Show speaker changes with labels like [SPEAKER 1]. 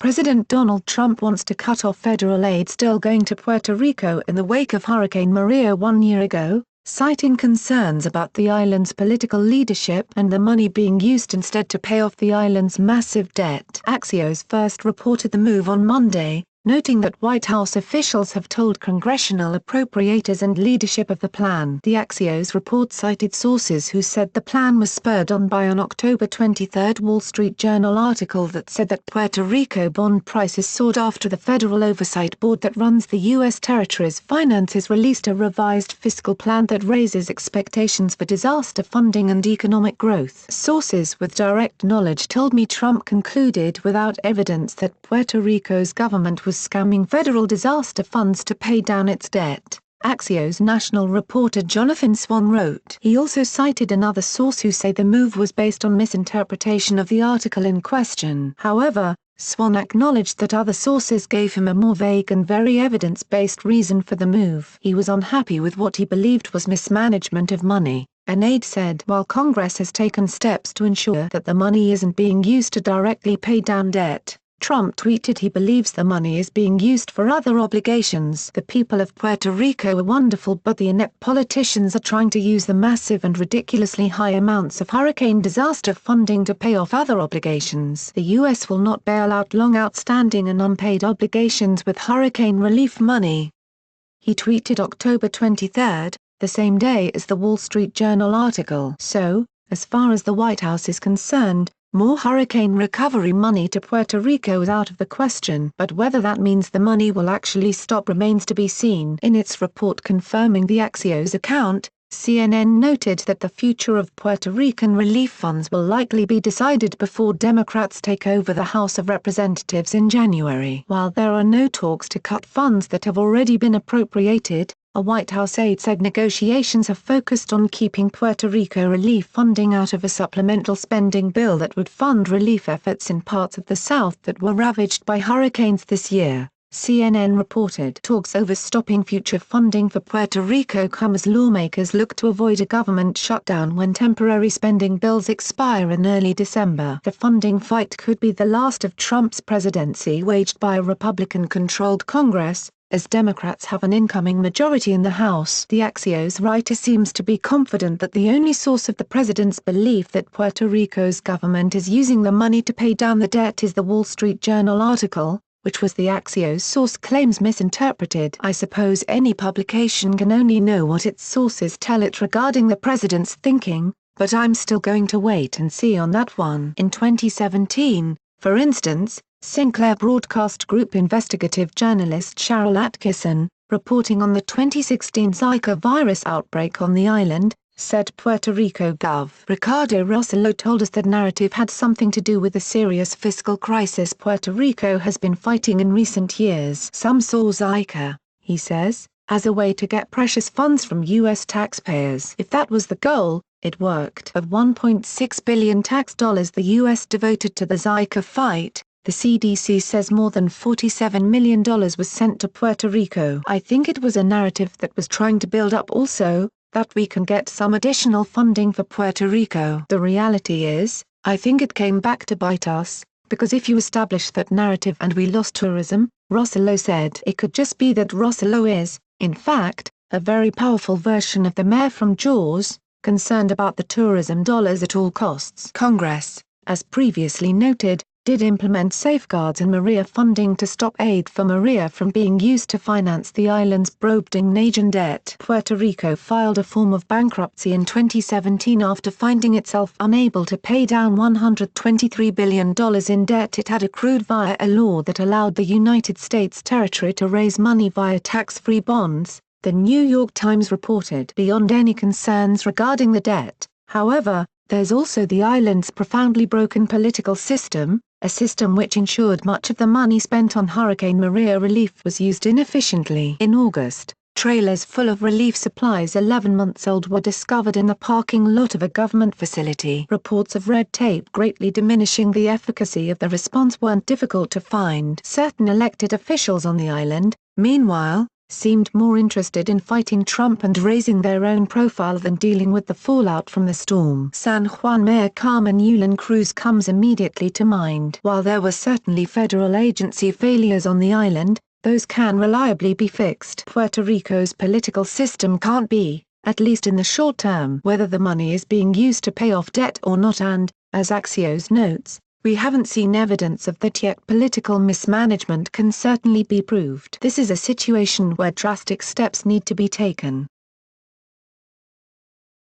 [SPEAKER 1] President Donald Trump wants to cut off federal aid still going to Puerto Rico in the wake of Hurricane Maria 1 year ago, citing concerns about the island's political leadership and the money being used instead to pay off the island's massive debt. Axios first reported the move on Monday, noting that White House officials have told congressional appropriators and leadership of the plan. The Axios report cited sources who said the plan was spurred on by an October 23 Wall Street Journal article that said that Puerto Rico bond prices soared after the Federal Oversight Board that runs the U.S. territory's finances released a revised fiscal plan that raises expectations for disaster funding and economic growth. Sources with direct knowledge told me Trump concluded without evidence that Puerto Rico's government was scamming federal disaster funds to pay down its debt, Axios national reporter Jonathan Swan wrote. He also cited another source who say the move was based on misinterpretation of the article in question. However, Swan acknowledged that other sources gave him a more vague and very evidence-based reason for the move. He was unhappy with what he believed was mismanagement of money, an aide said. While Congress has taken steps to ensure that the money isn't being used to directly pay down debt, Trump tweeted he believes the money is being used for other obligations. The people of Puerto Rico are wonderful, but the inept politicians are trying to use the massive and ridiculously high amounts of hurricane disaster funding to pay off other obligations. The U.S. will not bail out long outstanding and unpaid obligations with hurricane relief money. He tweeted October 23, the same day as the Wall Street Journal article. So, as far as the White House is concerned, more hurricane recovery money to Puerto Rico is out of the question. But whether that means the money will actually stop remains to be seen. In its report confirming the Axios account, CNN noted that the future of Puerto Rican relief funds will likely be decided before Democrats take over the House of Representatives in January. While there are no talks to cut funds that have already been appropriated, a White House aide said negotiations have focused on keeping Puerto Rico relief funding out of a supplemental spending bill that would fund relief efforts in parts of the South that were ravaged by hurricanes this year, CNN reported. Talks over stopping future funding for Puerto Rico come as lawmakers look to avoid a government shutdown when temporary spending bills expire in early December. The funding fight could be the last of Trump's presidency waged by a Republican-controlled Congress, as Democrats have an incoming majority in the House. The Axios writer seems to be confident that the only source of the president's belief that Puerto Rico's government is using the money to pay down the debt is the Wall Street Journal article, which was the Axios source claims misinterpreted. I suppose any publication can only know what its sources tell it regarding the president's thinking, but I'm still going to wait and see on that one. In 2017, for instance, Sinclair Broadcast Group investigative journalist Sharyl Attkisson, reporting on the 2016 Zika virus outbreak on the island, said Puerto Rico Gov. Ricardo Rossello told us that narrative had something to do with the serious fiscal crisis Puerto Rico has been fighting in recent years. Some saw Zika, he says, as a way to get precious funds from U.S. taxpayers. If that was the goal, it worked. Of $1.6 billion tax dollars the U.S. devoted to the Zika fight, the CDC says more than $47 million was sent to Puerto Rico. I think it was a narrative that was trying to build up also, that we can get some additional funding for Puerto Rico. The reality is, I think it came back to bite us, because if you establish that narrative and we lost tourism, Rossello said. It could just be that Rossello is, in fact, a very powerful version of the mayor from Jaws, concerned about the tourism dollars at all costs. Congress, as previously noted, did implement safeguards in Maria funding to stop aid for Maria from being used to finance the island's Brobdingnagian debt. Puerto Rico filed a form of bankruptcy in 2017 after finding itself unable to pay down $123 billion in debt it had accrued via a law that allowed the United States territory to raise money via tax-free bonds, the New York Times reported. Beyond any concerns regarding the debt, however, there's also the island's profoundly broken political system, a system which ensured much of the money spent on Hurricane Maria relief was used inefficiently. In August, trailers full of relief supplies 11 months old were discovered in the parking lot of a government facility. Reports of red tape greatly diminishing the efficacy of the response weren't difficult to find. Certain elected officials on the island, meanwhile, seemed more interested in fighting Trump and raising their own profile than dealing with the fallout from the storm. San Juan Mayor Carmen Yulín Cruz comes immediately to mind. While there were certainly federal agency failures on the island, those can reliably be fixed. Puerto Rico's political system can't be, at least in the short term, whether the money is being used to pay off debt or not, and, as Axios notes, we haven't seen evidence of that yet. Political mismanagement can certainly be proved. This is a situation where drastic steps need to be taken.